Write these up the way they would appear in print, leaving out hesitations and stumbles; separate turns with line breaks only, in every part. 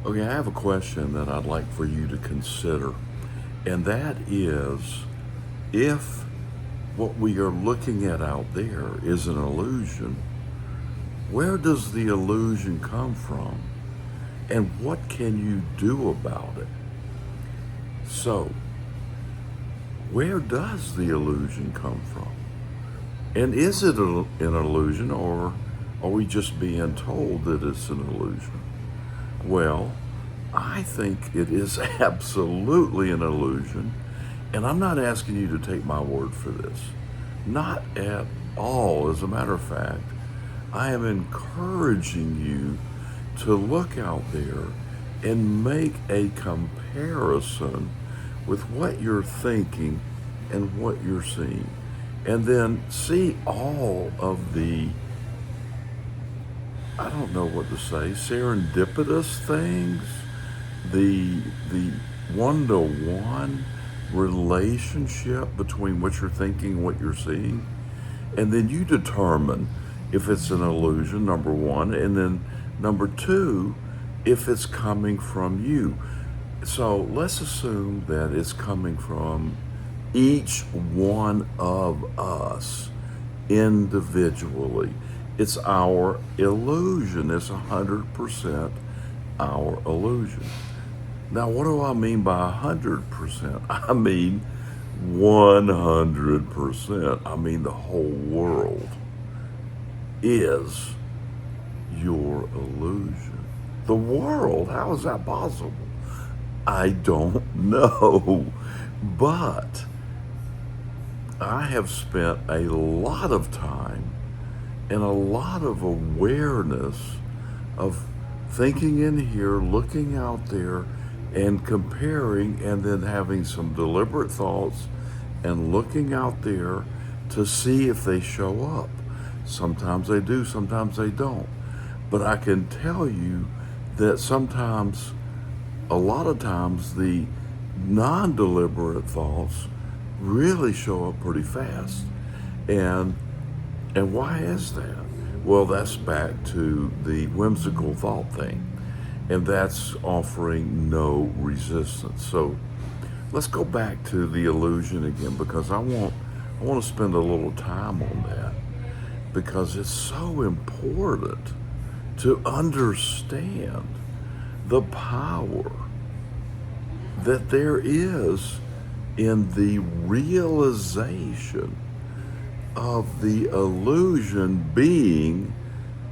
Okay, I have a question that I'd like for you to consider, and that is if what we are looking at out there is an illusion, where does the illusion come from? And what can you do about it? So, where does the illusion come from? And is it an illusion, or are we just being told that it's an illusion? Well, I think it is absolutely an illusion, and I'm not asking you to take my word for this. Not at all. As a matter of fact, I am encouraging you to look out there and make a comparison with what you're thinking and what you're seeing. And then see all of the, I don't know what to say, serendipitous things, the one-to-one relationship between what you're thinking and what you're seeing. And then you determine if it's an illusion, number one, and then number two, if it's coming from you. So let's assume that it's coming from each one of us individually. It's our illusion. It's 100% our illusion. Now, what do I mean by 100%? I mean 100%. I mean the whole world is your illusion. The world? How is that possible? I don't know. But I have spent a lot of time and a lot of awareness of thinking in here, looking out there, and comparing, and then having some deliberate thoughts and looking out there to see if they show up. Sometimes they do, sometimes they don't. But I can tell you that sometimes, a lot of times, the non deliberate thoughts really show up pretty fast. And and why is that? Well, that's back to the whimsical thought thing, and that's offering no resistance. So let's go back to the illusion again, because I want to spend a little time on that, because it's so important to understand the power that there is in the realization of the illusion being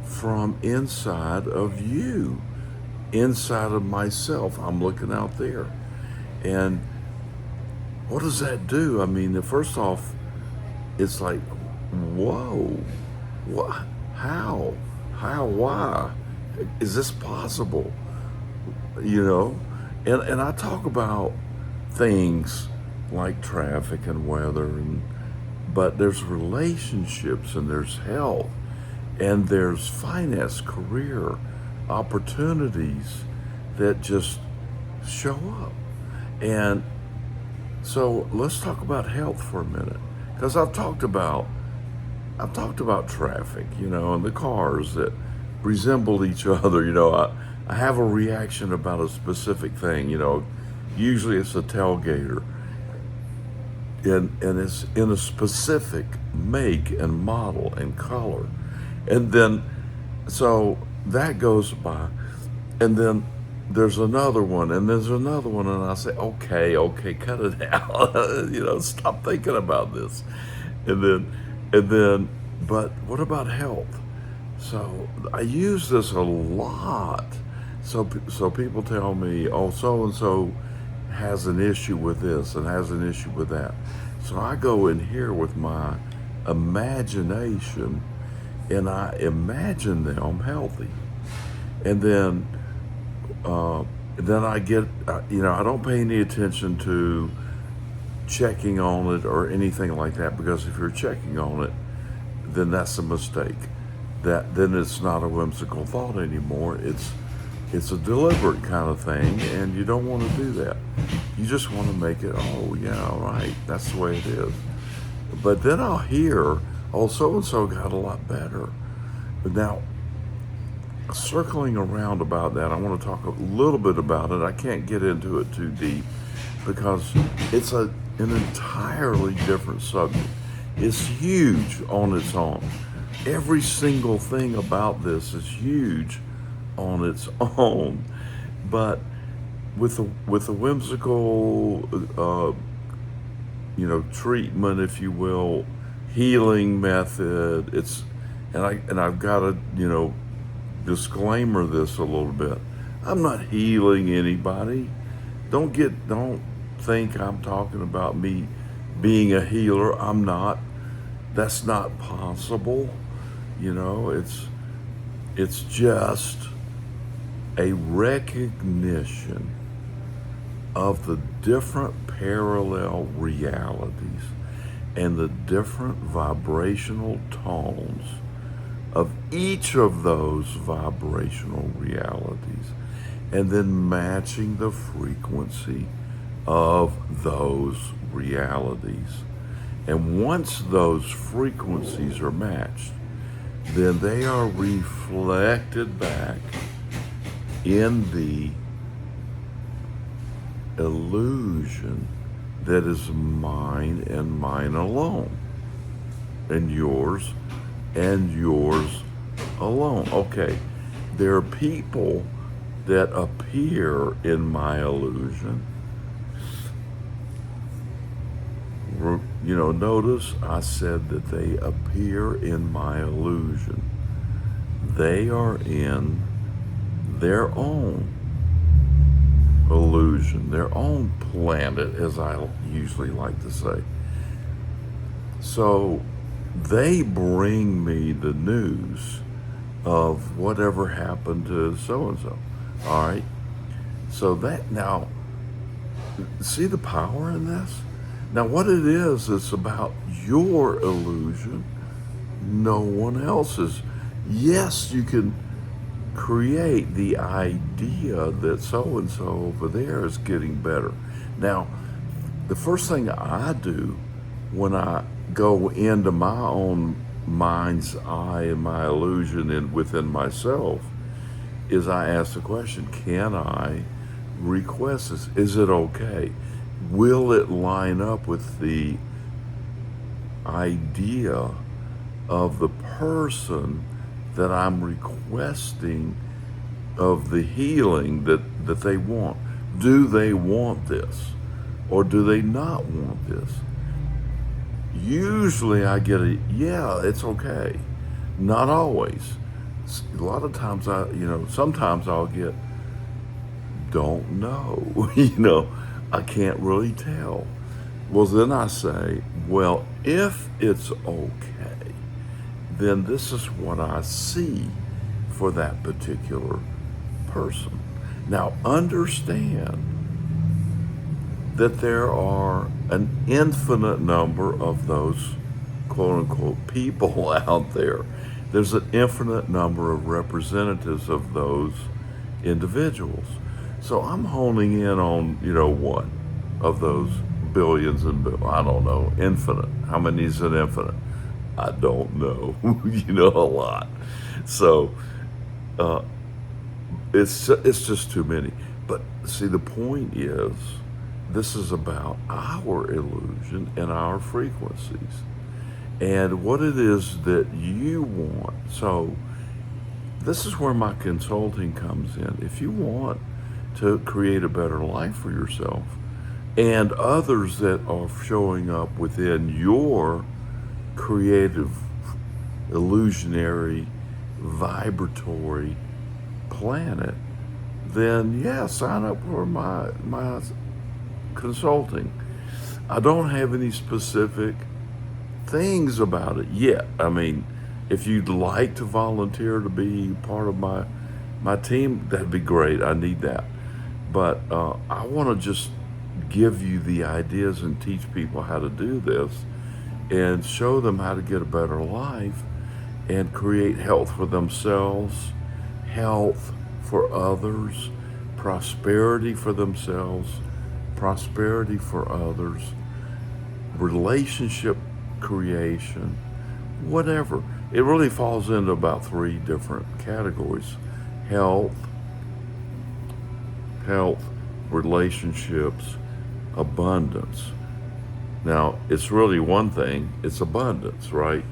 from inside of you, inside of myself. I'm looking out there. And what does that do? I mean, first off, it's like, whoa, what? Why? Is this possible? You know? And I talk about things like traffic and weather, but there's relationships, and there's health, and there's finance, career, opportunities that just show up. And so let's talk about health for a minute, because I've talked about traffic, and the cars that resemble each other. I have a reaction about a specific thing. Usually it's a tailgater, and it's in a specific make and model and color, and then so that goes by, and then there's another one, and there's another one, and I say, okay, cut it out. Stop thinking about this. And then, but what about health? So I use this a lot. So people tell me, oh, so and so has an issue with this and has an issue with that. So I go in here with my imagination, and I imagine them healthy, and then I get, I don't pay any attention to checking on it or anything like that, because if you're checking on it, then that's a mistake. Then it's not a whimsical thought anymore. It's a deliberate kind of thing, and you don't want to do that. You just want to make it, oh yeah, right, that's the way it is. But then I'll hear, oh, so and so got a lot better. But now, circling around about that, I want to talk a little bit about it. I can't get into it too deep because it's an entirely different subject. It's huge on its own. Every single thing about this is huge on its own, but with a whimsical, treatment, if you will, healing method. I've got to disclaimer this a little bit. I'm not healing anybody. Don't think I'm talking about me being a healer. I'm not. That's not possible. It's just a recognition of the different parallel realities and the different vibrational tones of each of those vibrational realities, and then matching the frequency of those realities. And once those frequencies are matched, then they are reflected back in the illusion that is mine and mine alone, and yours alone. Okay, there are people that appear in my illusion. Notice I said that they appear in my illusion. They are in their own illusion, their own planet, as I usually like to say. So they bring me the news of whatever happened to so and so. All right. So that now, see the power in this? Now, what it is, it's about your illusion, no one else's. Yes, you can create the idea that so and so over there is getting better. Now, the first thing I do when I go into my own mind's eye and my illusion and within myself is I ask the question, can I request this? Is it okay? Will it line up with the idea of the person that I'm requesting of the healing that they want? Do they want this or do they not want this? Usually I get yeah, it's okay. Not always. A lot of times sometimes I'll get, don't know, I can't really tell. Well, then I say, well, if it's okay, then this is what I see for that particular person. Now, understand that there are an infinite number of those quote unquote people out there. There's an infinite number of representatives of those individuals. So I'm honing in on, one of those billions and I don't know, infinite. How many is an infinite? I don't know, a lot. So it's just too many. But see, the point is, this is about our illusion and our frequencies and what it is that you want. So this is where my consulting comes in. If you want to create a better life for yourself and others that are showing up within your creative, illusionary, vibratory planet, then yeah, sign up for my consulting. I don't have any specific things about it yet. I mean, if you'd like to volunteer to be part of my team, that'd be great. I need that. But I want to just give you the ideas and teach people how to do this and show them how to get a better life and create health for themselves, health for others, prosperity for themselves, prosperity for others, relationship creation, whatever. It really falls into about 3 different categories. health, health, relationships, abundance. Now, it's really one thing, it's abundance, right?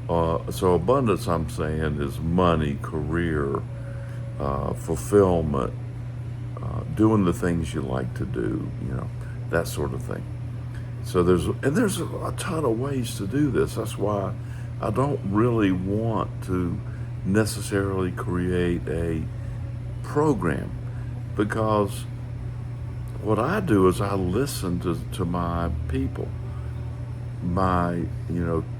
So abundance, I'm saying, is money, career, fulfillment, doing the things you like to do, that sort of thing. So there's a ton of ways to do this. That's why I don't really want to necessarily create a program, because what I do is I listen to my people, my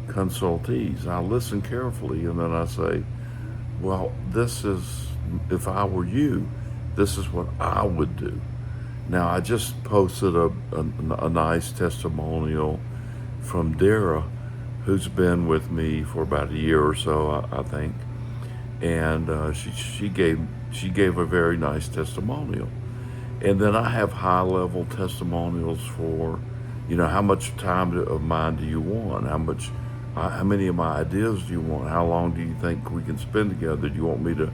consultees. I listen carefully, and then I say, well, this is, if I were you, this is what I would do. Now, I just posted a nice testimonial from Dara, who's been with me for about a year or so, I think, and she gave a very nice testimonial. And then I have high level testimonials for, how much time of mine do you want? How many of my ideas do you want? How long do you think we can spend together? Do you want me to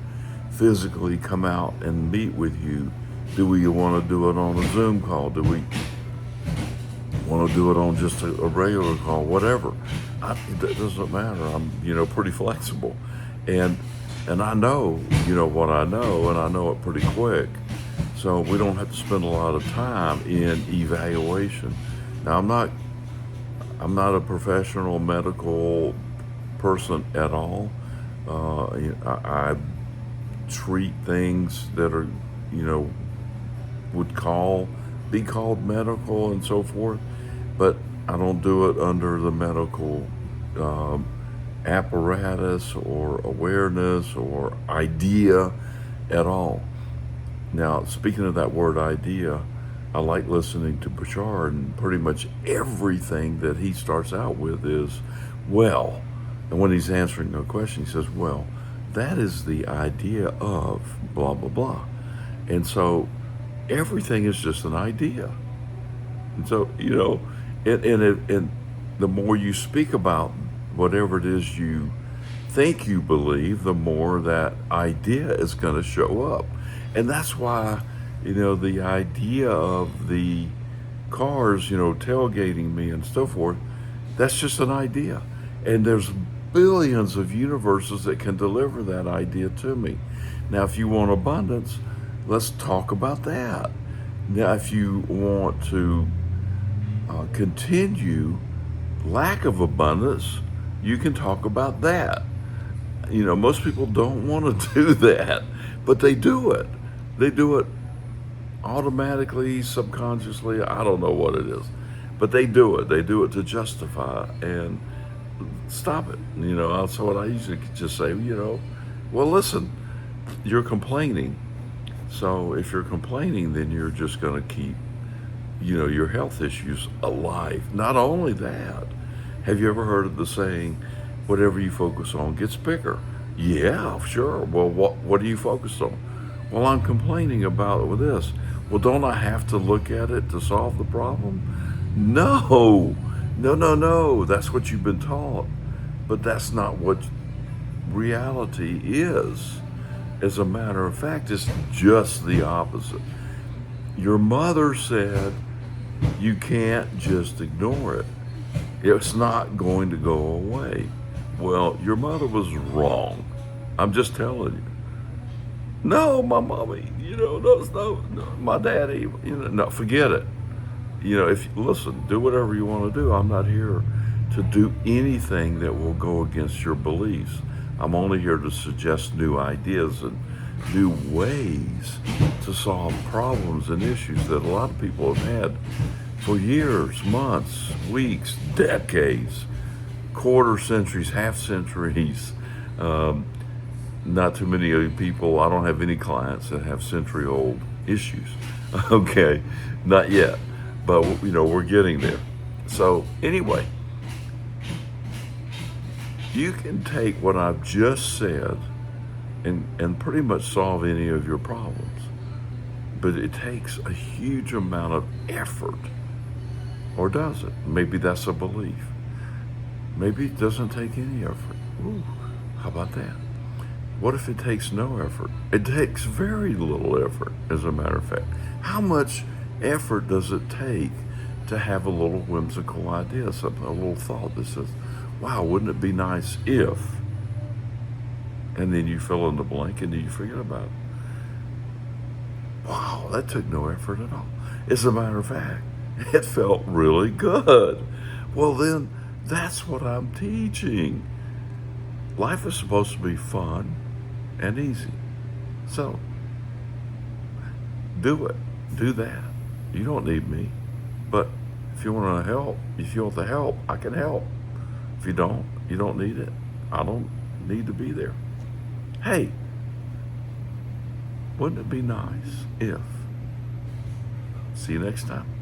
physically come out and meet with you? Do we want to do it on a Zoom call? Do we want to do it on just a regular call? Whatever. It doesn't matter. I'm, pretty flexible. And I know, what I know, and I know it pretty quick. So we don't have to spend a lot of time in evaluation. Now, I'm not a professional medical person at all. I treat things that are, would be called medical and so forth, but I don't do it under the medical apparatus or awareness or idea at all. Now, speaking of that word idea, I like listening to Bashar, and pretty much everything that he starts out with is, well, and when he's answering a question, he says, well, that is the idea of blah, blah, blah. And so everything is just an idea. And so, and the more you speak about whatever it is you think you believe, the more that idea is going to show up. And that's why, the idea of the cars, tailgating me and so forth, that's just an idea. And there's billions of universes that can deliver that idea to me. Now, if you want abundance, let's talk about that. Now, if you want to continue lack of abundance, you can talk about that. Most people don't want to do that, but they do it. They do it automatically, subconsciously. I don't know what it is, but they do it. They do it to justify and stop it. So what I usually just say, well, listen, you're complaining. So if you're complaining, then you're just going to keep, your health issues alive. Not only that, have you ever heard of the saying, whatever you focus on gets bigger? Yeah, sure. Well, what are you focused on? Well, I'm complaining about this. Well, don't I have to look at it to solve the problem? No. That's what you've been taught. But that's not what reality is. As a matter of fact, it's just the opposite. Your mother said you can't just ignore it. It's not going to go away. Well, your mother was wrong. I'm just telling you. No, my mommy, no, my daddy, no, forget it. If listen, do whatever you want to do. I'm not here to do anything that will go against your beliefs. I'm only here to suggest new ideas and new ways to solve problems and issues that a lot of people have had for years, months, weeks, decades, quarter centuries, half centuries. Not too many people, I don't have any clients that have century-old issues. Okay, not yet, but we're getting there. So anyway, you can take what I've just said and pretty much solve any of your problems, but it takes a huge amount of effort. Or does it? Maybe that's a belief. Maybe it doesn't take any effort. Ooh, how about that? What if it takes no effort? It takes very little effort, as a matter of fact. How much effort does it take to have a little whimsical idea, something, a little thought that says, wow, wouldn't it be nice if? And then you fill in the blank and then you forget about it. Wow, that took no effort at all. As a matter of fact, it felt really good. Well, then that's what I'm teaching. Life is supposed to be fun and easy. So, do it. Do that. You don't need me. But if you want to help, if you want the help, I can help. If you don't need it. I don't need to be there. Hey, wouldn't it be nice if? See you next time.